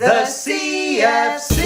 The CFC!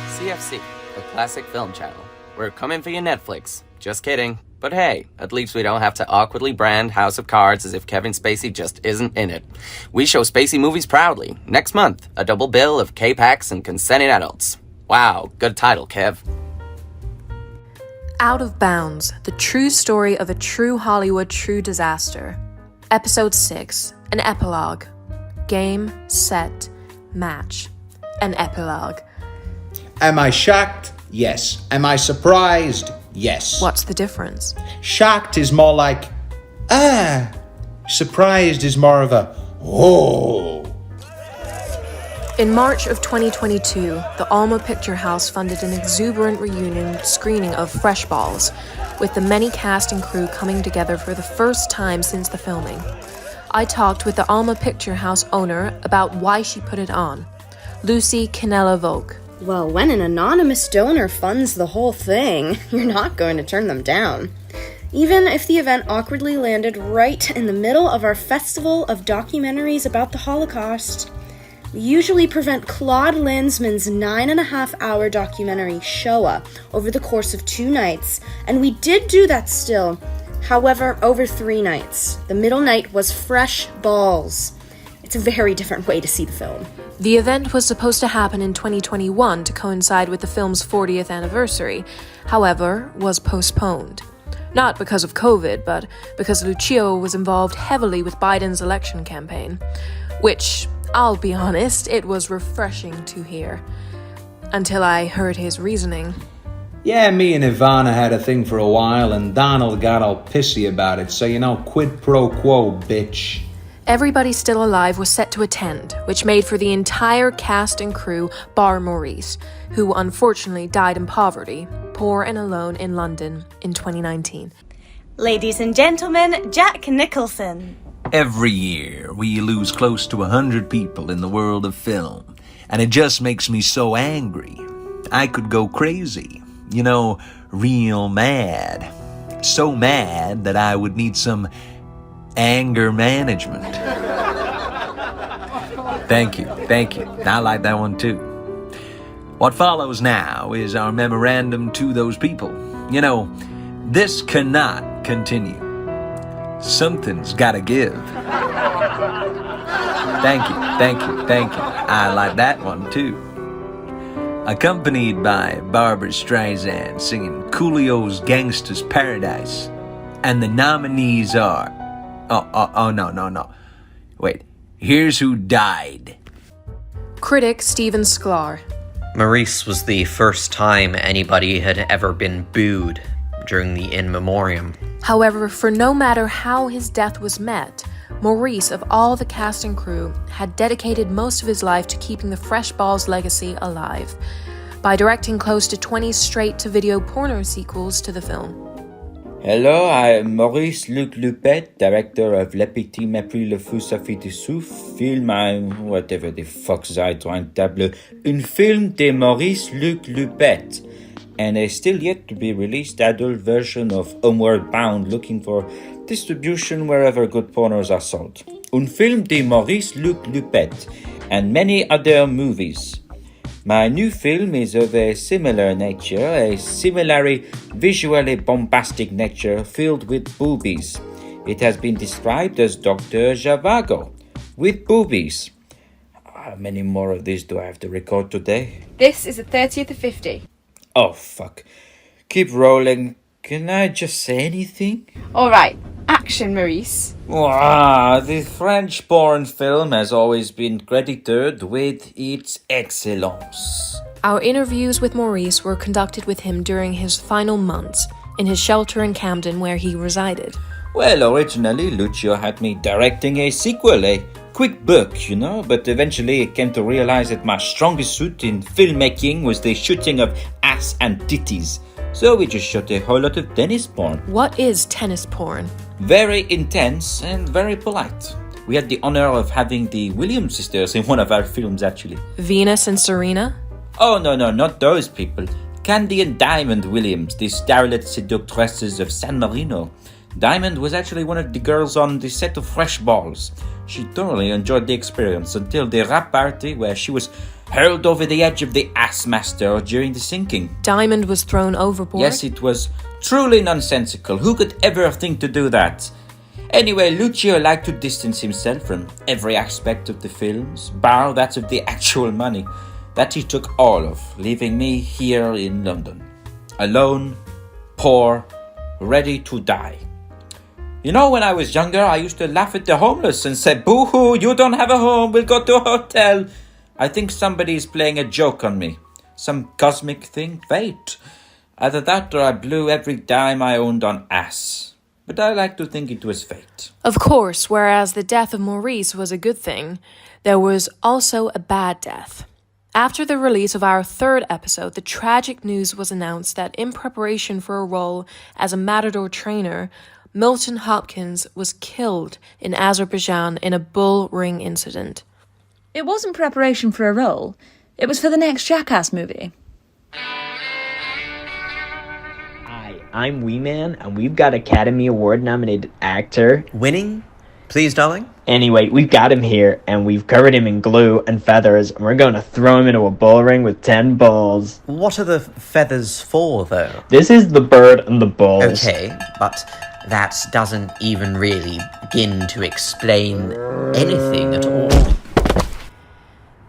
CFC, the classic film channel. We're coming for you, Netflix. Just kidding. But hey, at least we don't have to awkwardly brand House of Cards as if Kevin Spacey just isn't in it. We show Spacey movies proudly. Next month, a double bill of K-Packs and consenting adults. Wow, good title, Kev. Out of Bounds, the true story of a true Hollywood true disaster. Episode 6, an epilogue. Game, set, match. An epilogue. Am I shocked? Yes. Am I surprised? Yes. What's the difference? Shocked is more like, Surprised is more of a, oh. In March of 2022, the Alma Picture House funded an exuberant reunion screening of Fresh Balls, with the many cast and crew coming together for the first time since the filming. I talked with the Alma Picture House owner about why she put it on, Lucy Canella-Vogue. Well, when an anonymous donor funds the whole thing, you're not going to turn them down. Even if the event awkwardly landed right in the middle of our festival of documentaries about the Holocaust. We usually prevent Claude Lanzmann's 9.5-hour documentary, Shoah, over the course of 2 nights, and we did do that still. However, over 3 nights. The middle night was Fresh Balls. It's a very different way to see the film. The event was supposed to happen in 2021 to coincide with the film's 40th anniversary, however, was postponed. Not because of COVID, but because Lucio was involved heavily with Biden's election campaign. Which, I'll be honest, it was refreshing to hear. Until I heard his reasoning. Yeah, me and Ivana had a thing for a while, and Donald got all pissy about it, so quid pro quo, bitch. Everybody Still Alive was set to attend, which made for the entire cast and crew bar Maurice, who unfortunately died in poverty, poor and alone in London in 2019. Ladies and gentlemen, Jack Nicholson. Every year, we lose close to 100 people in the world of film, and it just makes me so angry. I could go crazy, real mad. So mad that I would need some anger management. Thank you. I like that one too. What follows now is our memorandum to those people. This cannot continue. Something's gotta give. Thank you. I like that one too. Accompanied by Barbra Streisand singing Coolio's Gangsta's Paradise. And the nominees are... no. Wait, here's who died. Critic Stephen Sklar. Maurice was the first time anybody had ever been booed during the In Memoriam. However, for no matter how his death was met, Maurice, of all the cast and crew, had dedicated most of his life to keeping the Fresh Balls legacy alive, by directing close to 20 straight-to-video porno sequels to the film. Hello, I am Maurice Luc Lupet, director of Le Petit Mépris le Fou Sophie de Souffle, film, whatever the fuck I trying to table, un film de Maurice Luc Lupet, and a still yet to be released adult version of Homeward Bound, looking for distribution wherever good pornos are sold. Un film de Maurice Luc Lupet, and many other movies. My new film is of a similar nature, a similarly visually bombastic nature filled with boobies. It has been described as Dr. Zhivago, with boobies. How many more of these do I have to record today? This is the 30th of 50. Oh, fuck. Keep rolling. Can I just say anything? Alright, action, Maurice. Wow, the French-born film has always been credited with its excellence. Our interviews with Maurice were conducted with him during his final months, in his shelter in Camden where he resided. Well, originally Lucio had me directing a sequel, a quick book, but eventually I came to realize that my strongest suit in filmmaking was the shooting of ass and titties. So we just shot a whole lot of tennis porn. What is tennis porn? Very intense and very polite. We had the honor of having the Williams sisters in one of our films, actually. Venus and Serena? Oh, no, not those people. Candy and Diamond Williams, the starlet seductresses of San Marino. Diamond was actually one of the girls on the set of Fresh Balls. She thoroughly enjoyed the experience until the rap party where she was hurled over the edge of the ass master during the sinking. Diamond was thrown overboard? Yes, it was truly nonsensical. Who could ever think to do that? Anyway, Lucio liked to distance himself from every aspect of the films, bar that of the actual money that he took all of, leaving me here in London. Alone, poor, ready to die. You know, when I was younger, I used to laugh at the homeless and say, "Boo-hoo, you don't have a home, we'll go to a hotel." I think somebody's playing a joke on me. Some cosmic thing, fate. Either that or I blew every dime I owned on ass. But I like to think it was fate. Of course, whereas the death of Maurice was a good thing, there was also a bad death. After the release of our third episode, the tragic news was announced that in preparation for a role as a matador trainer, Milton Hopkins was killed in Azerbaijan in a bull ring incident. It wasn't preparation for a role. It was for the next Jackass movie. I'm Wee Man, and we've got Academy Award-nominated actor. Winning? Please, darling? Anyway, we've got him here, and we've covered him in glue and feathers, and we're going to throw him into a bull ring with 10 bulls. What are the feathers for, though? This is the bird and the bulls. Okay, but that doesn't even really begin to explain anything at all.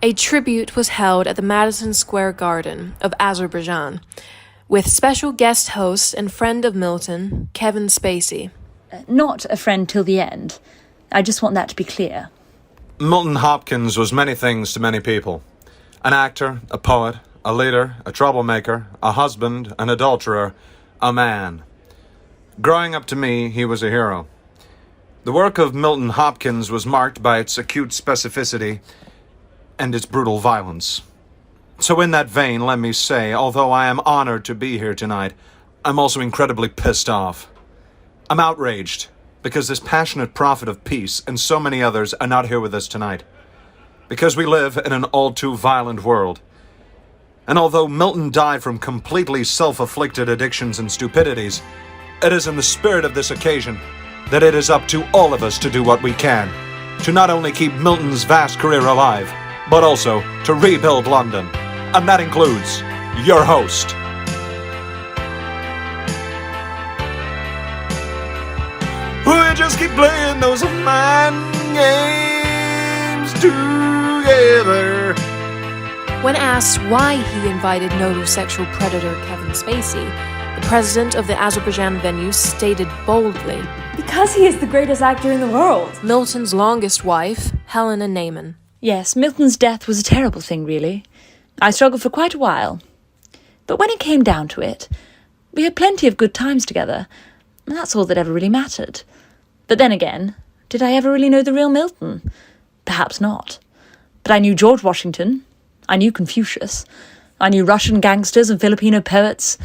A tribute was held at the Madison Square Garden of Azerbaijan, with special guest host and friend of Milton, Kevin Spacey. Not a friend till the end. I just want that to be clear. Milton Hopkins was many things to many people. An actor, a poet, a leader, a troublemaker, a husband, an adulterer, a man. Growing up to me, he was a hero. The work of Milton Hopkins was marked by its acute specificity and its brutal violence. So in that vein, let me say, although I am honored to be here tonight, I'm also incredibly pissed off. I'm outraged because this passionate prophet of peace and so many others are not here with us tonight. Because we live in an all too violent world. And although Milton died from completely self-afflicted addictions and stupidities, it is in the spirit of this occasion that it is up to all of us to do what we can to not only keep Milton's vast career alive, but also to rebuild London. And that includes your host. We just keep playing those mind games together. When asked why he invited noted sexual predator Kevin Spacey, the president of the Azerbaijan venue stated boldly, "Because he is the greatest actor in the world." Milton's longest wife, Helena Nayman. Yes, Milton's death was a terrible thing, really. I struggled for quite a while. But when it came down to it, we had plenty of good times together, and that's all that ever really mattered. But then again, did I ever really know the real Milton? Perhaps not. But I knew George Washington. I knew Confucius. I knew Russian gangsters and Filipino poets.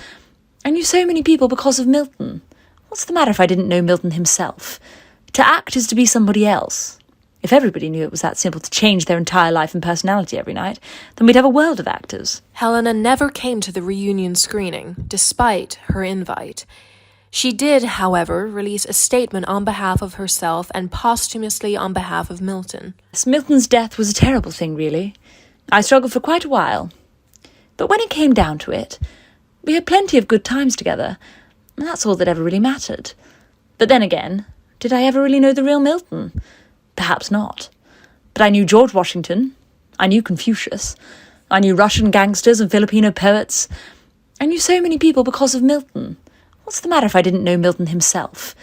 I knew so many people because of Milton. What's the matter if I didn't know Milton himself? To act is to be somebody else. If everybody knew it was that simple to change their entire life and personality every night, then we'd have a world of actors. Helena never came to the reunion screening, despite her invite. She did, however, release a statement on behalf of herself and posthumously on behalf of Milton. Milton's death was a terrible thing, really. I struggled for quite a while. But when it came down to it, we had plenty of good times together, and that's all that ever really mattered. But then again, did I ever really know the real Milton? Perhaps not. But I knew George Washington. I knew Confucius. I knew Russian gangsters and Filipino poets. I knew so many people because of Milton. What's the matter if I didn't know Milton himself?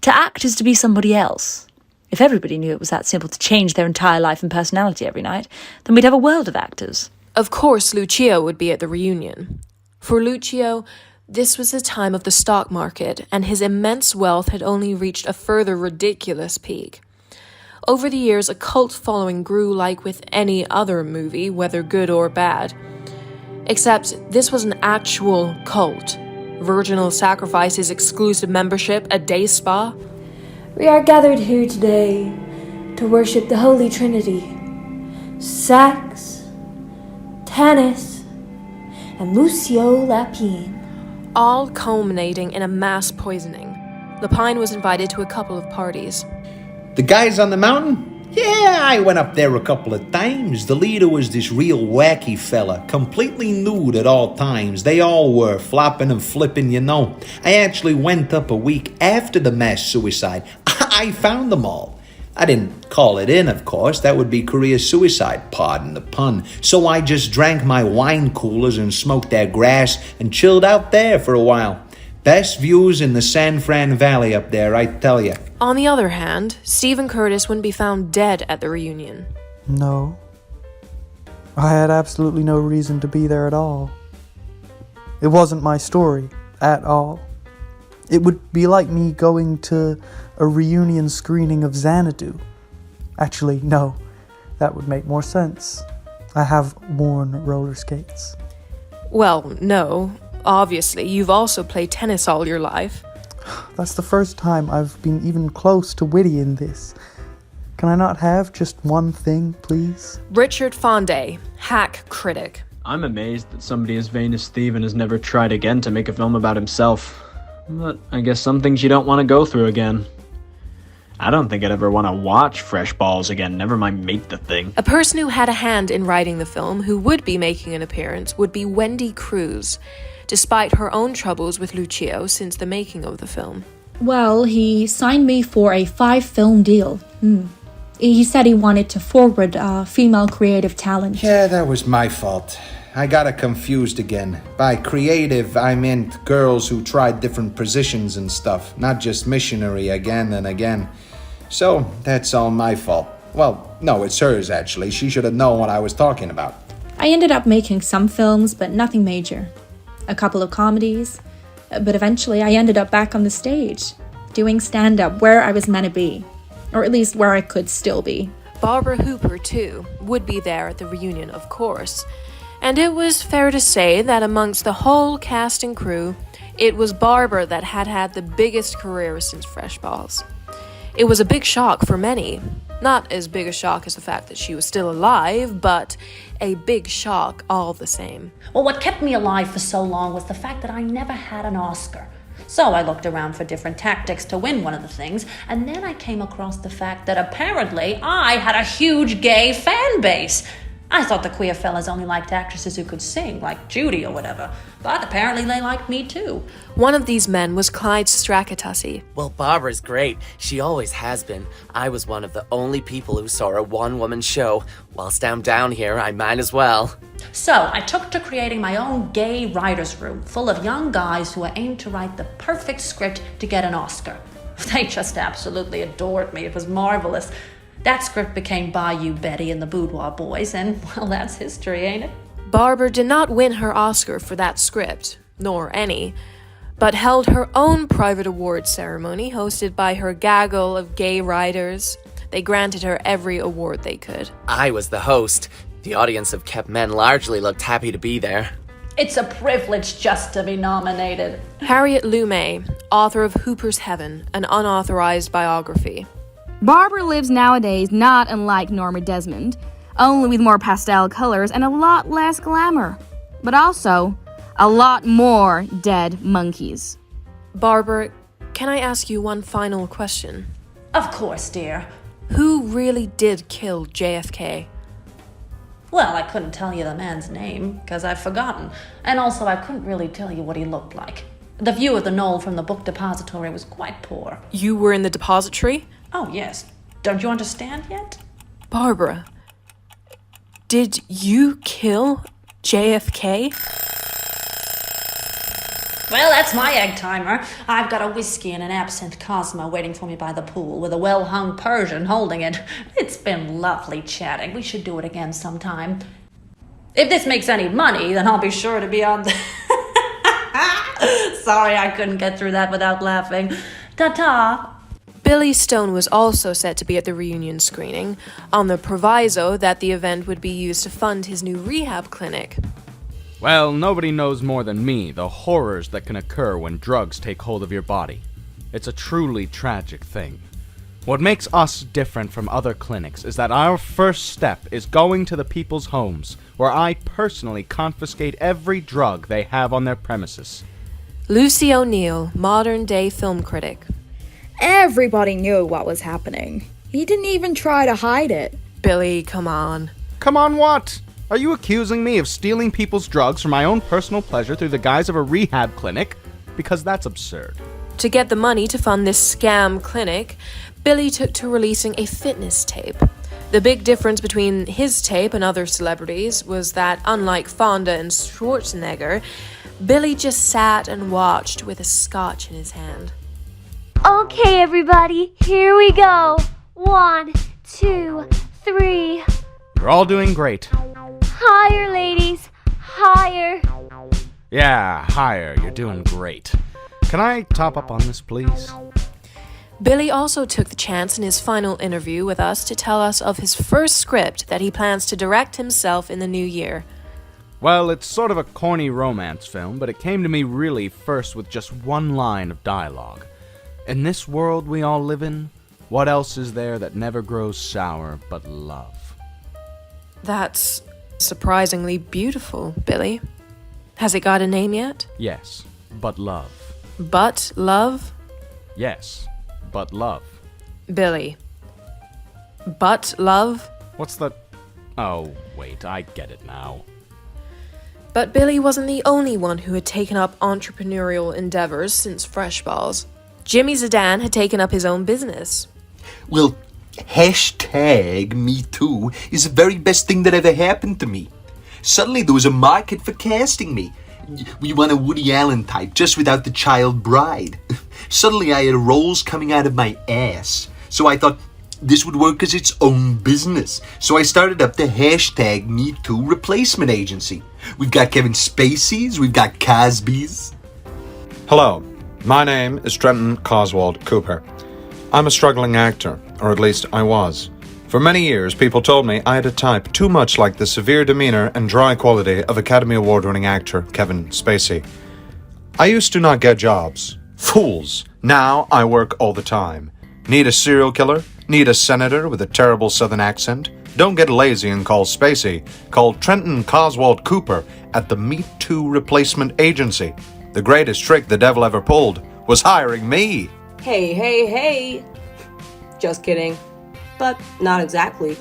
To act is to be somebody else. If everybody knew it was that simple to change their entire life and personality every night, then we'd have a world of actors. Of course, Lucio would be at the reunion. For Lucio, this was the time of the stock market, and his immense wealth had only reached a further ridiculous peak. Over the years, a cult following grew like with any other movie, whether good or bad. Except this was an actual cult, virginal sacrifices, exclusive membership, a day spa. We are gathered here today to worship the Holy Trinity. Sax, tennis, and Lucio Lapine. All culminating in a mass poisoning. Lapine was invited to a couple of parties. The guys on the mountain? Yeah, I went up there a couple of times. The leader was this real wacky fella, completely nude at all times. They all were, flopping and flipping, you know. I actually went up a week after the mass suicide. I found them all. I didn't call it in, of course. That would be Korea's suicide, pardon the pun. So I just drank my wine coolers and smoked their grass and chilled out there for a while. Best views in the San Fran Valley up there, I tell you. On the other hand, Stephen Curtis wouldn't be found dead at the reunion. No. I had absolutely no reason to be there at all. It wasn't my story, at all. It would be like me going to a reunion screening of Xanadu. Actually, no. That would make more sense. I have worn roller skates. Well, no. Obviously, you've also played tennis all your life. That's the first time I've been even close to witty in this. Can I not have just one thing, please? Richard Fondae, hack critic. I'm amazed that somebody as vain as Stephen has never tried again to make a film about himself. But I guess some things you don't want to go through again. I don't think I'd ever want to watch Fresh Balls again, never mind make the thing. A person who had a hand in writing the film, who would be making an appearance, would be Wendy Cruz, despite her own troubles with Lucio since the making of the film. Well, he signed me for a 5-film deal. He said he wanted to forward female creative talent. Yeah, that was my fault. I got it confused again. By creative, I meant girls who tried different positions and stuff, not just missionary again and again. So, that's all my fault. Well, no, it's hers actually. She should have known what I was talking about. I ended up making some films, but nothing major. A couple of comedies, but eventually I ended up back on the stage, doing stand-up where I was meant to be, or at least where I could still be. Barbara Hooper, too, would be there at the reunion, of course. And it was fair to say that amongst the whole cast and crew, it was Barbara that had the biggest career since Fresh Balls. It was a big shock for many. Not as big a shock as the fact that she was still alive, but a big shock all the same. Well, what kept me alive for so long was the fact that I never had an Oscar. So I looked around for different tactics to win one of the things, and then I came across the fact that apparently I had a huge gay fan base. I thought the queer fellas only liked actresses who could sing, like Judy or whatever, but apparently they liked me too. One of these men was Clyde Stracottussi. Well, Barbara's great. She always has been. I was one of the only people who saw a one-woman show. Whilst I'm down here, I might as well. So I took to creating my own gay writer's room, full of young guys who were aimed to write the perfect script to get an Oscar. They just absolutely adored me. It was marvelous. That script became Bayou Betty and the Boudoir Boys, and, well, that's history, ain't it? Barbara did not win her Oscar for that script, nor any, but held her own private awards ceremony hosted by her gaggle of gay writers. They granted her every award they could. I was the host. The audience of kept men largely looked happy to be there. It's a privilege just to be nominated. Harriet Lumay, author of Hooper's Heaven, an unauthorized biography. Barbara lives nowadays not unlike Norma Desmond, only with more pastel colors and a lot less glamour, but also a lot more dead monkeys. Barbara, can I ask you one final question? Of course, dear. Who really did kill JFK? Well, I couldn't tell you the man's name, because I've forgotten, and also I couldn't really tell you what he looked like. The view of the knoll from the book depository was quite poor. You were in the depository? Oh, yes. Don't you understand yet? Barbara, did you kill JFK? Well, that's my egg timer. I've got a whiskey and an absinthe Cosmo waiting for me by the pool with a well-hung Persian holding it. It's been lovely chatting. We should do it again sometime. If this makes any money, then I'll be sure to be on the... Sorry, I couldn't get through that without laughing. Ta-ta! Billy Stone was also set to be at the reunion screening, on the proviso that the event would be used to fund his new rehab clinic. Well, nobody knows more than me the horrors that can occur when drugs take hold of your body. It's a truly tragic thing. What makes us different from other clinics is that our first step is going to the people's homes, where I personally confiscate every drug they have on their premises. Lucio Neal, modern-day film critic. Everybody knew what was happening. He didn't even try to hide it. Billy, come on. Come on what? Are you accusing me of stealing people's drugs for my own personal pleasure through the guise of a rehab clinic? Because that's absurd. To get the money to fund this scam clinic, Billy took to releasing a fitness tape. The big difference between his tape and other celebrities was that, unlike Fondae and Schwarzenegger, Billy just sat and watched with a scotch in his hand. Okay, everybody, here we go. 1, 2, 3. You're all doing great. Higher, ladies. Higher. Yeah, higher. You're doing great. Can I top up on this, please? Billy also took the chance in his final interview with us to tell us of his first script that he plans to direct himself in the new year. Well, it's sort of a corny romance film, but it came to me really first with just one line of dialogue. In this world we all live in, what else is there that never grows sour but love? That's surprisingly beautiful, Billy. Has it got a name yet? Yes, but love. But love? Yes, but love. Billy. But love? What's the... Oh, wait, I get it now. But Billy wasn't the only one who had taken up entrepreneurial endeavors since Fresh Balls. Jimmy Zadan had taken up his own business. Well, #MeToo is the very best thing that ever happened to me. Suddenly there was a market for casting me. We want a Woody Allen type, just without the child bride. Suddenly I had roles coming out of my ass. So I thought this would work as its own business. So I started up the #MeToo replacement agency. We've got Kevin Spacey's, we've got Cosby's. Hello, my name is Trenton Cotswold Cooper. I'm a struggling actor, or at least I was. For many years, people told me I had a type too much like the severe demeanor and dry quality of Academy Award-winning actor Kevin Spacey. I used to not get jobs. Fools! Now I work all the time. Need a serial killer? Need a senator with a terrible southern accent? Don't get lazy and call Spacey. Call Trenton Cotswold Cooper at the Me Too Replacement Agency. The greatest trick the devil ever pulled was hiring me. Hey. Just kidding. But not exactly.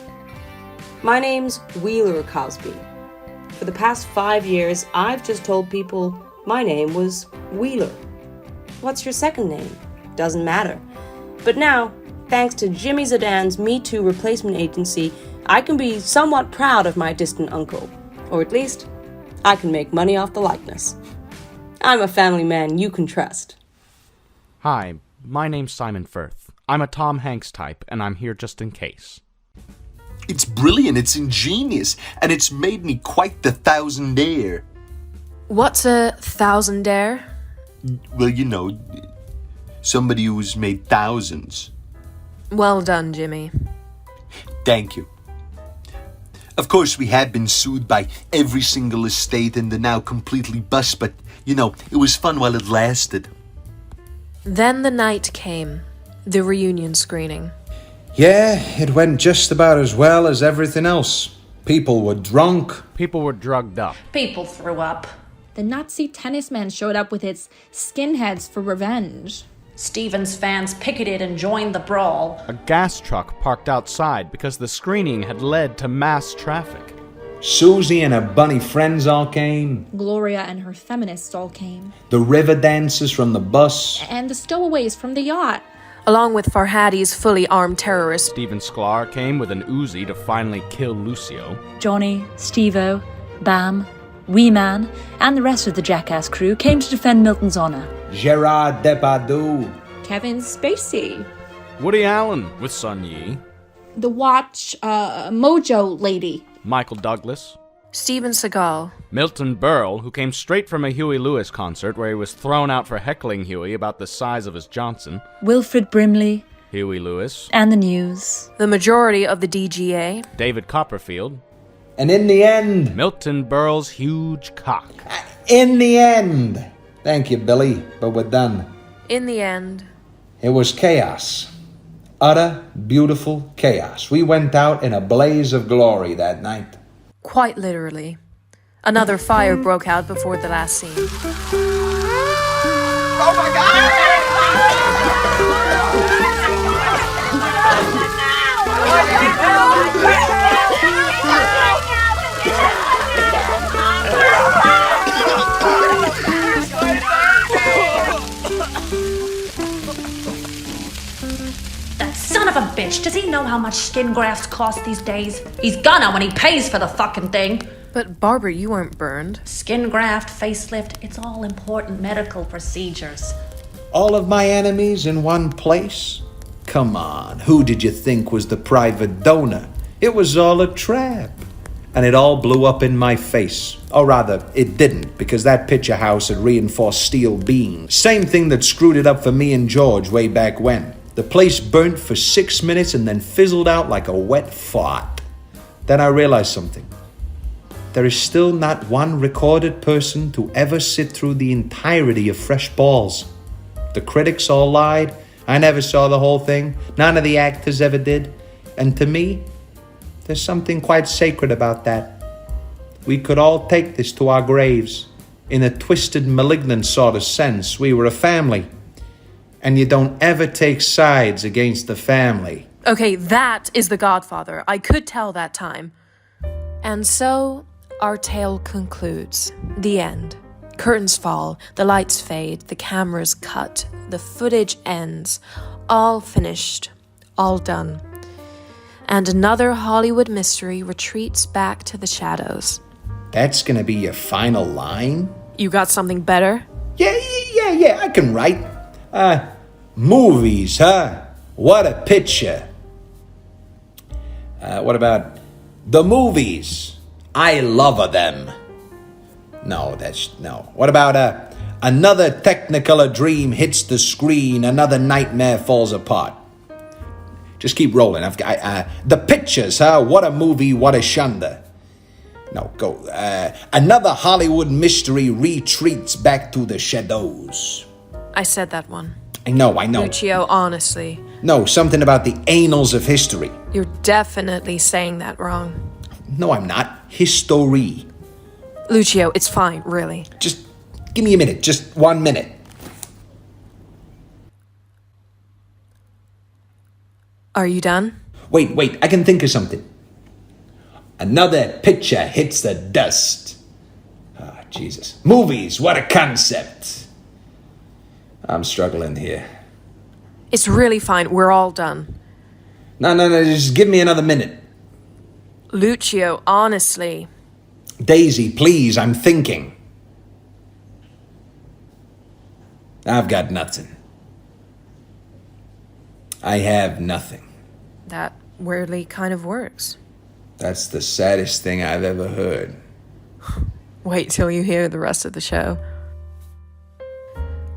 My name's Wheeler Cosby. For the past 5 years, I've just told people my name was Wheeler. What's your second name? Doesn't matter. But now, thanks to Jimmy Zadan's Me Too replacement agency, I can be somewhat proud of my distant uncle. Or at least, I can make money off the likeness. I'm a family man you can trust. Hi, my name's Simon Furth. I'm a Tom Hanks type, and I'm here just in case. It's brilliant, it's ingenious, and it's made me quite the thousandaire. What's a thousandaire? Well, you know, somebody who's made thousands. Well done, Jimmy. Thank you. Of course, we have been sued by every single estate and they're now completely bust, but, you know, it was fun while it lasted. Then the night came. The reunion screening. Yeah, it went just about as well as everything else. People were drunk. People were drugged up. People threw up. The Nazi tennis man showed up with its skinheads for revenge. Stevens fans picketed and joined the brawl. A gas truck parked outside because the screening had led to mass traffic. Susie and her bunny friends all came. Gloria and her feminists all came. The river dancers from the bus. And the stowaways from the yacht. Along with Farhadi's fully armed terrorists. Stephen Sklar came with an Uzi to finally kill Lucio. Johnny, Steve-O, Bam, Wee Man, and the rest of the Jackass crew came to defend Milton's honor. Gerard Depardieu. Kevin Spacey. Woody Allen with Sun Yi. The Watch, Mojo lady. Michael Douglas. Steven Seagal. Milton Berle, who came straight from a Huey Lewis concert where he was thrown out for heckling Huey about the size of his Johnson. Wilfred Brimley. Huey Lewis. And the News. The majority of the DGA. David Copperfield. And in the end... Milton Berle's huge cock. In the end... Thank you, Billy, but we're done. In the end... It was chaos. Utter, beautiful chaos. We went out in a blaze of glory that night. Quite literally. Another fire broke out before the last scene. Oh my God! That son of a bitch, does he know how much skin grafts cost these days? He's gonna when he pays for the fucking thing. But Barbara, you weren't burned. Skin graft, facelift, it's all important medical procedures. All of my enemies in one place? Come on, who did you think was the private donor? It was all a trap. And it all blew up in my face. Or rather, it didn't, because that picture house had reinforced steel beams. Same thing that screwed it up for me and George way back when. The place burnt for 6 minutes and then fizzled out like a wet fart. Then I realized something. There is still not one recorded person to ever sit through the entirety of Fresh Balls. The critics all lied. I never saw the whole thing. None of the actors ever did. And to me, there's something quite sacred about that. We could all take this to our graves. In a twisted, malignant sort of sense, we were a family. And you don't ever take sides against the family. Okay, that is The Godfather. I could tell that time. And so, our tale concludes. The end. Curtains fall, the lights fade, the cameras cut, the footage ends. All finished, all done. And another Hollywood mystery retreats back to the shadows. That's gonna be your final line? You got something better? Yeah, I can write. Movies, huh? What a picture. What about the movies? I love them. No. What about another Technicolor dream hits the screen, another nightmare falls apart? Just keep rolling. The pictures, huh? What a movie, what a shunda. No, go. Another Hollywood mystery retreats back to the shadows. I said that one. I know. Lucio, honestly. No, something about the annals of history. You're definitely saying that wrong. No, I'm not. History. Lucio, it's fine, really. Just give me a minute. Just 1 minute. Are you done? Wait. I can think of something. Another picture hits the dust. Oh, Jesus. Movies, what a concept. I'm struggling here. It's really fine. We're all done. No. Just give me another minute. Lucio, honestly. Daisy, please. I'm thinking. I've got nothing. I have nothing. That weirdly kind of works. That's the saddest thing I've ever heard. Wait till you hear the rest of the show.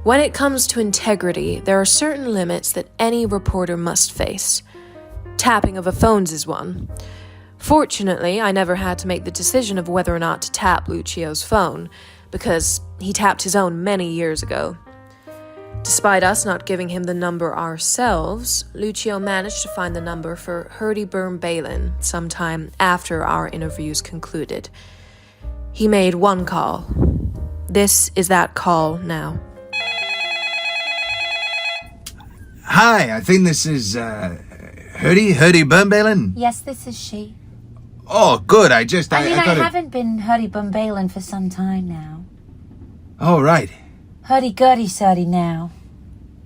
When it comes to integrity, there are certain limits that any reporter must face. Tapping of a phones is one. Fortunately, I never had to make the decision of whether or not to tap Lucio's phone, because he tapped his own many years ago. Despite us not giving him the number ourselves, Lucio managed to find the number for Burm-Baylin sometime after our interviews concluded. He made one call. This is that call now. Hi, I think this is, Burm-Baylin? Yes, this is she. Oh, good, I haven't been Burm-Baylin for some time now. Oh, right. Hurdy-gurdy-surdy now.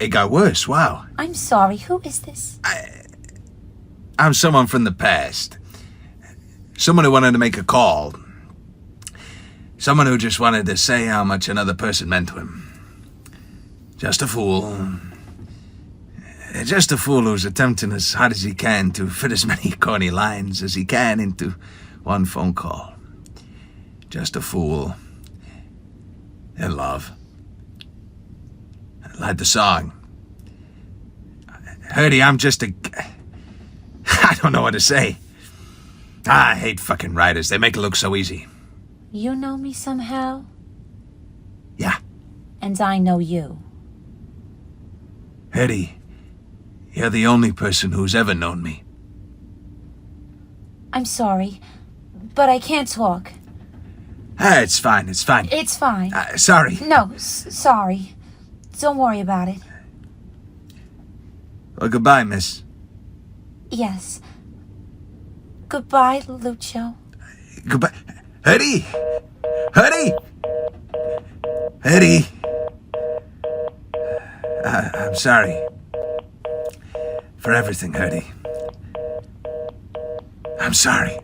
It got worse, wow. I'm sorry, who is this? I'm someone from the past. Someone who wanted to make a call. Someone who just wanted to say how much another person meant to him. Just a fool. Just a fool who's attempting as hard as he can to fit as many corny lines as he can into one phone call. Just a fool. In love. Like the song. Hurdy, I'm just a... I don't know what to say. I hate fucking writers. They make it look so easy. You know me somehow? Yeah. And I know you. Hetty, you're the only person who's ever known me. I'm sorry, but I can't talk. It's fine, it's fine. It's fine. Sorry. No, sorry. Don't worry about it. Well, goodbye, miss. Yes. Goodbye, Lucio. Goodbye. Hetty! Hetty! Hetty! I'm sorry. For everything, Hetty. I'm sorry.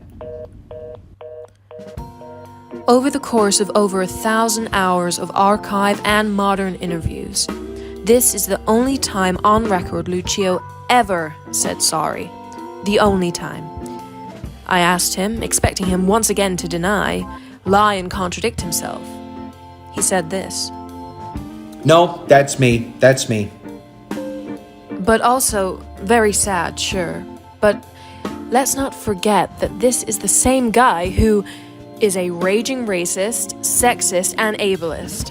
Over the course of over 1,000 hours of archive and modern interviews, this is the only time on record Lucio ever said sorry. The only time. I asked him, expecting him once again to deny, lie and contradict himself. He said this. No, that's me. That's me. But also, very sad, sure. But let's not forget that this is the same guy who is a raging racist, sexist, and ableist.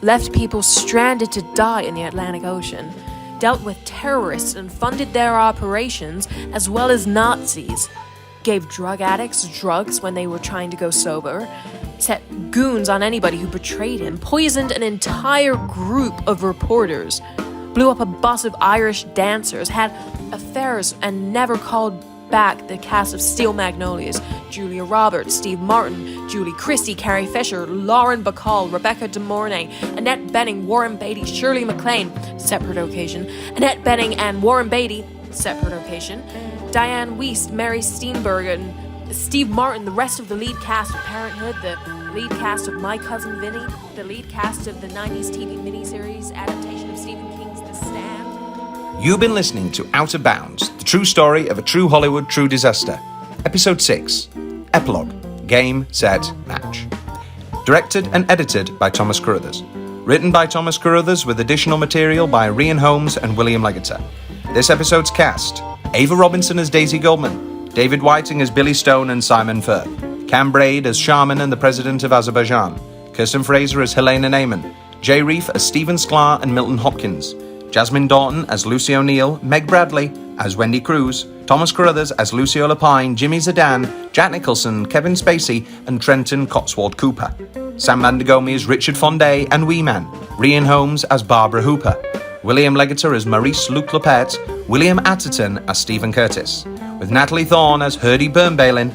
Left people stranded to die in the Atlantic Ocean, dealt with terrorists and funded their operations, as well as Nazis, gave drug addicts drugs when they were trying to go sober, set goons on anybody who betrayed him, poisoned an entire group of reporters, blew up a bus of Irish dancers, had affairs, and never called back the cast of Steel Magnolias, Julia Roberts, Steve Martin, Julie Christie, Carrie Fisher, Lauren Bacall, Rebecca De Mornay, Annette Bening, Warren Beatty, Shirley MacLaine, separate occasion, Annette Bening and Warren Beatty, separate occasion, Diane Wiest, Mary Steenburgen, and Steve Martin, the rest of the lead cast of Parenthood, the lead cast of My Cousin Vinny, the lead cast of the 90s TV miniseries adaptation of Stephen King's The Stand. You've been listening to Outer Bounds, the true story of a true Hollywood true disaster. Episode 6, Epilogue, Game, Set, Match. Directed and edited by Thomas Carruthers. Written by Thomas Carruthers with additional material by Rhian, Holmes and William Leggetter. This episode's cast: Ava Robinson as Daisy Goldman, David Whiting as Billy Stone and Simon Furth, Cam Braid as Shaman and the President of Azerbaijan, Kirsten Fraser as Helena Nayman, Jay Reef as Stephen Sklar and Milton Hopkins, Jazmine Dorton as Lucy O'Neill, Meg Bradley as Wendy Cruz, Thomas Carruthers as Lucio Lapine, Jimmy Zadan, Jack Nicholson, Kevin Spacey, and Trenton Cotswold Cooper. Sam Ghomi as Richard Fondae and Wee Man, Rhian Holmes as Barbara Hooper, William Leggetter as Maurice Luke Lepet, William Atherton as Stephen Curtis, with Natalie Thorne as Hurdy Burm-Baylin,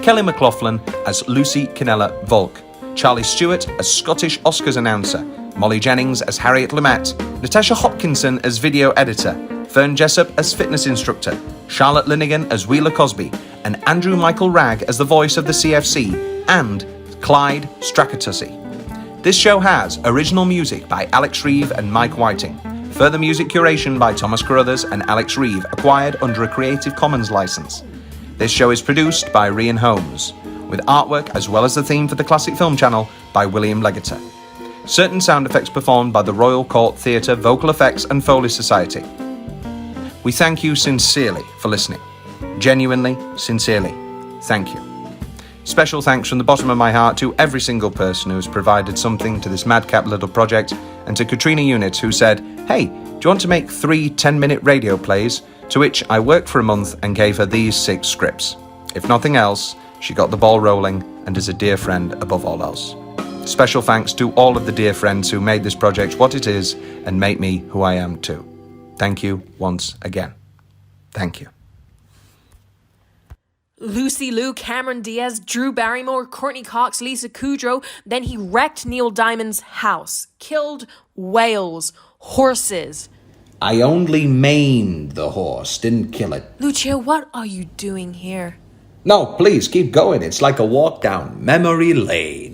Kelly McLaughlin as Lucy Canella Volk, Charlie Stewart as Scottish Oscars announcer, Molly Jennings as Harriet Lamette, Natasha Hopkinson as video editor, Fern Jessup as fitness instructor, Charlotte Linigan as Wheeler Cosby, and Andrew Michael Ragg as the voice of the CFC, and Clyde Stracatussy. This show has original music by Alex Reeve and Mike Whiting. Further music curation by Thomas Carruthers and Alex Reeve, acquired under a Creative Commons license. This show is produced by Rhian Holmes, with artwork as well as the theme for the Classic Film Channel by William Leggetter. Certain sound effects performed by the Royal Court Theatre Vocal Effects and Foley Society. We thank you sincerely for listening. Genuinely, sincerely, thank you. Special thanks from the bottom of my heart to every single person who has provided something to this madcap little project, and to Katrina Units, who said, "Hey, do you want to make 3 10-minute radio plays?" To which I worked for a month and gave her these 6 scripts. If nothing else, she got the ball rolling and is a dear friend above all else. Special thanks to all of the dear friends who made this project what it is and make me who I am too. Thank you once again. Thank you. Lucy Liu, Cameron Diaz, Drew Barrymore, Courtney Cox, Lisa Kudrow. Then he wrecked Neil Diamond's house, killed whales, horses. I only maimed the horse, didn't kill it. Lucio, what are you doing here? No, please, keep going. It's like a walk down memory lane.